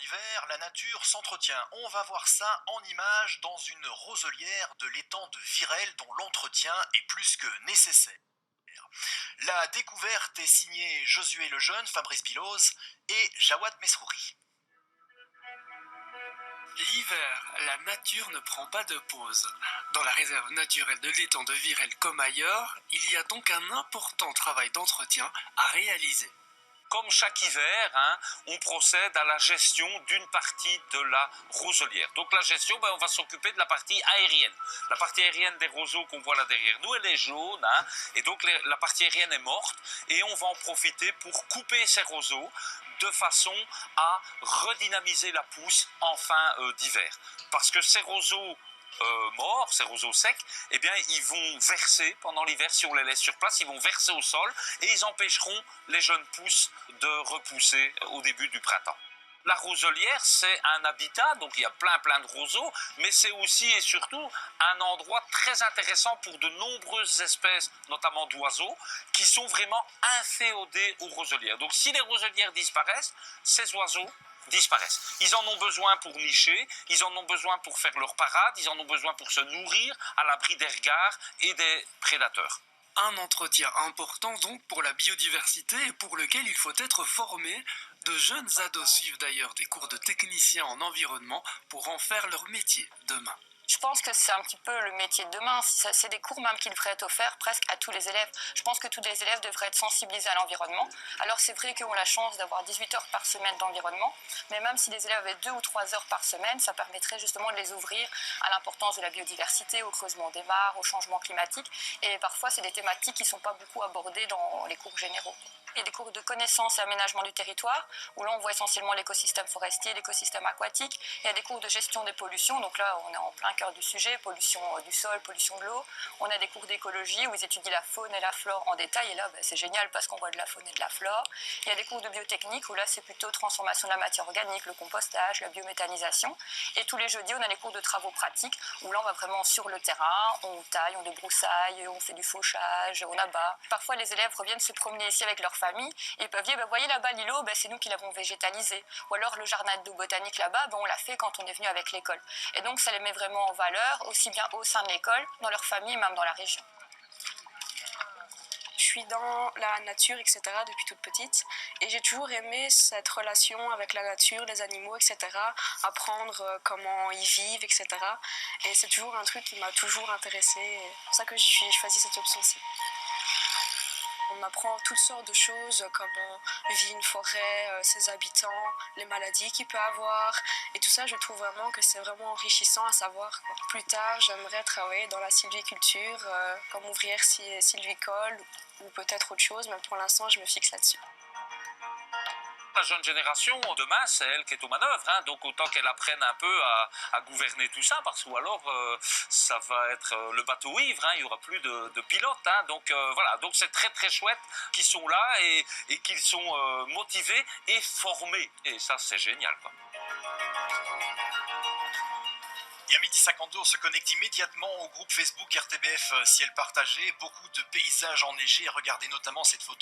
hiver, la nature s'entretient. On va voir ça en images dans une roselière de l'étang de Virel dont l'entretien est plus que nécessaire. La découverte est signée Josué Lejeune, Fabrice Biloz et Jawad Mesrouri. L'hiver, la nature ne prend pas de pause. Dans la réserve naturelle de l'étang de Virel comme ailleurs, il y a donc un important travail d'entretien à réaliser. Comme chaque hiver, on procède à la gestion d'une partie de la roselière. Donc la gestion, on va s'occuper de la partie aérienne. La partie aérienne des roseaux qu'on voit là derrière nous, elle est jaune, et donc la partie aérienne est morte, et on va en profiter pour couper ces roseaux de façon à redynamiser la pousse en fin d'hiver. Parce que ces roseaux morts, ces roseaux secs, eh bien, ils vont verser pendant l'hiver, si on les laisse sur place, ils vont verser au sol et ils empêcheront les jeunes pousses de repousser au début du printemps. La roselière, c'est un habitat, donc il y a plein de roseaux, mais c'est aussi et surtout un endroit très intéressant pour de nombreuses espèces, notamment d'oiseaux, qui sont vraiment inféodés aux roselières. Donc si les roselières disparaissent, ces oiseaux disparaissent. Ils en ont besoin pour nicher, ils en ont besoin pour faire leur parade, ils en ont besoin pour se nourrir à l'abri des regards et des prédateurs. Un entretien important donc pour la biodiversité et pour lequel il faut être formé. De jeunes ados suivent d'ailleurs des cours de techniciens en environnement pour en faire leur métier demain. Je pense que c'est un petit peu le métier de demain. C'est des cours même qui devraient être offerts presque à tous les élèves. Je pense que tous les élèves devraient être sensibilisés à l'environnement. Alors c'est vrai qu'ils ont la chance d'avoir 18 heures par semaine d'environnement, mais même si les élèves avaient 2 ou 3 heures par semaine, ça permettrait justement de les ouvrir à l'importance de la biodiversité, au creusement des mares, au changement climatique. Et parfois, c'est des thématiques qui ne sont pas beaucoup abordées dans les cours généraux. Il y a des cours de connaissance et aménagement du territoire, où là on voit essentiellement l'écosystème forestier, l'écosystème aquatique. Il y a des cours de gestion des pollutions, donc là on est en plein cœur du sujet, pollution du sol, pollution de l'eau. On a des cours d'écologie où ils étudient la faune et la flore en détail, et là c'est génial parce qu'on voit de la faune et de la flore. Il y a des cours de biotechnique où là c'est plutôt transformation de la matière organique, le compostage, la biométhanisation. Et tous les jeudis on a les cours de travaux pratiques, où là on va vraiment sur le terrain, on taille, on débroussaille, on fait du fauchage, on abat. Parfois les élèves reviennent se promener ici avec leur famille et peuvent dire, voyez là-bas l'îlot, c'est nous qui l'avons végétalisé. Ou alors le jardin de botanique là-bas, on l'a fait quand on est venu avec l'école. Et donc ça les met vraiment en valeur, aussi bien au sein de l'école, dans leur famille, même dans la région. Je suis dans la nature, etc. depuis toute petite et j'ai toujours aimé cette relation avec la nature, les animaux, etc. Apprendre comment ils vivent, etc. Et c'est toujours un truc qui m'a toujours intéressée. C'est pour ça que j'ai choisi cette option-ci. On apprend toutes sortes de choses, comment vit une forêt, ses habitants, les maladies qu'il peut avoir. Et tout ça, je trouve vraiment que c'est vraiment enrichissant à savoir, quoi. Plus tard, j'aimerais travailler dans la sylviculture, comme ouvrière sylvicole, ou peut-être autre chose, mais pour l'instant, je me fixe là-dessus. La jeune génération, demain, c'est elle qui est aux manœuvres, donc autant qu'elle apprenne un peu à gouverner tout ça, parce que alors ça va être le bateau ivre, il n'y aura plus de pilote, donc voilà, donc c'est très chouette qu'ils sont là et qu'ils sont motivés et formés, et ça c'est génial, quoi. Et à 12h52, on se connecte immédiatement au groupe Facebook RTBF Ciel Partagé. Beaucoup de paysages enneigés. Regardez notamment cette photo